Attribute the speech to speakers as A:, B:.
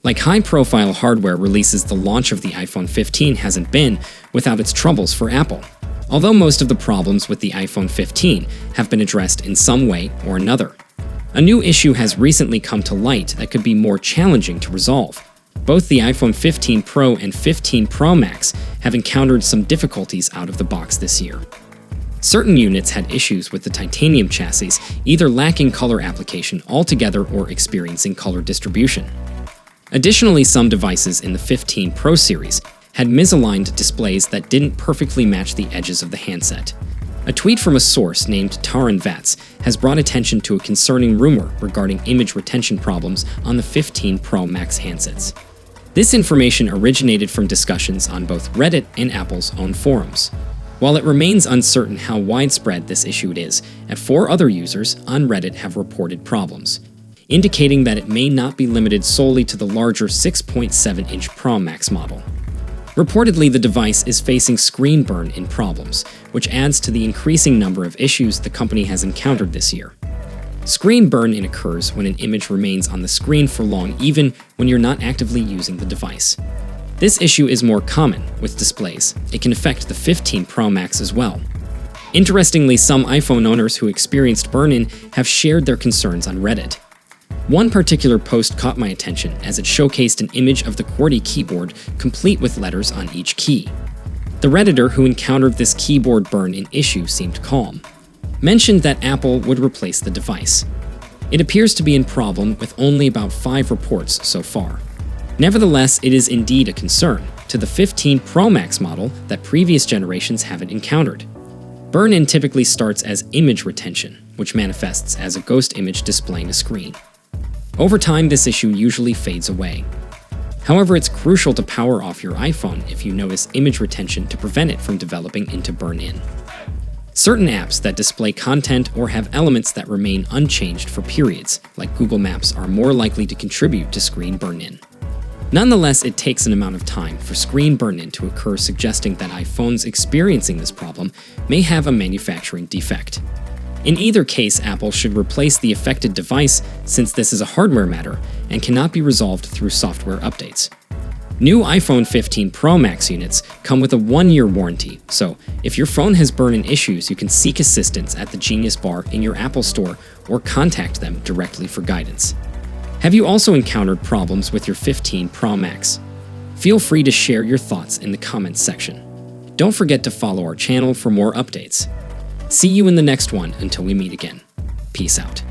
A: Like high-profile hardware releases, the launch of the iPhone 15 hasn't been without its troubles for Apple. Although most of the problems with the iPhone 15 have been addressed in some way or another. A new issue has recently come to light that could be more challenging to resolve. Both the iPhone 15 Pro and 15 Pro Max have encountered some difficulties out of the box this year. Certain units had issues with the titanium chassis, either lacking color application altogether or experiencing color distribution. Additionally, some devices in the 15 Pro series had misaligned displays that didn't perfectly match the edges of the handset. A tweet from a source named Taran Vats has brought attention to a concerning rumor regarding image retention problems on the 15 Pro Max handsets. This information originated from discussions on both Reddit and Apple's own forums. While it remains uncertain how widespread this issue is, 4 other users on Reddit have reported problems, indicating that it may not be limited solely to the larger 6.7-inch Pro Max model. Reportedly, the device is facing screen burn in problems, which adds to the increasing number of issues the company has encountered this year. Screen burn-in occurs when an image remains on the screen for long, even when you're not actively using the device. This issue is more common with displays. It can affect the 15 Pro Max as well. Interestingly, some iPhone owners who experienced burn-in have shared their concerns on Reddit. One particular post caught my attention as it showcased an image of the QWERTY keyboard complete with letters on each key. The Redditor who encountered this keyboard burn-in issue seemed calm, mentioned that Apple would replace the device. It appears to be in problem with only about 5 reports so far. Nevertheless, it is indeed a concern to the 15 Pro Max model that previous generations haven't encountered. Burn-in typically starts as image retention, which manifests as a ghost image displaying a screen. Over time, this issue usually fades away. However, it's crucial to power off your iPhone if you notice image retention to prevent it from developing into burn-in. Certain apps that display content or have elements that remain unchanged for periods, like Google Maps, are more likely to contribute to screen burn-in. Nonetheless, it takes an amount of time for screen burn-in to occur, suggesting that iPhones experiencing this problem may have a manufacturing defect. In either case, Apple should replace the affected device since this is a hardware matter and cannot be resolved through software updates. New iPhone 15 Pro Max units come with a 1-year warranty, so if your phone has burn-in issues, you can seek assistance at the Genius Bar in your Apple Store or contact them directly for guidance. Have you also encountered problems with your 15 Pro Max? Feel free to share your thoughts in the comments section. Don't forget to follow our channel for more updates. See you in the next one until we meet again. Peace out.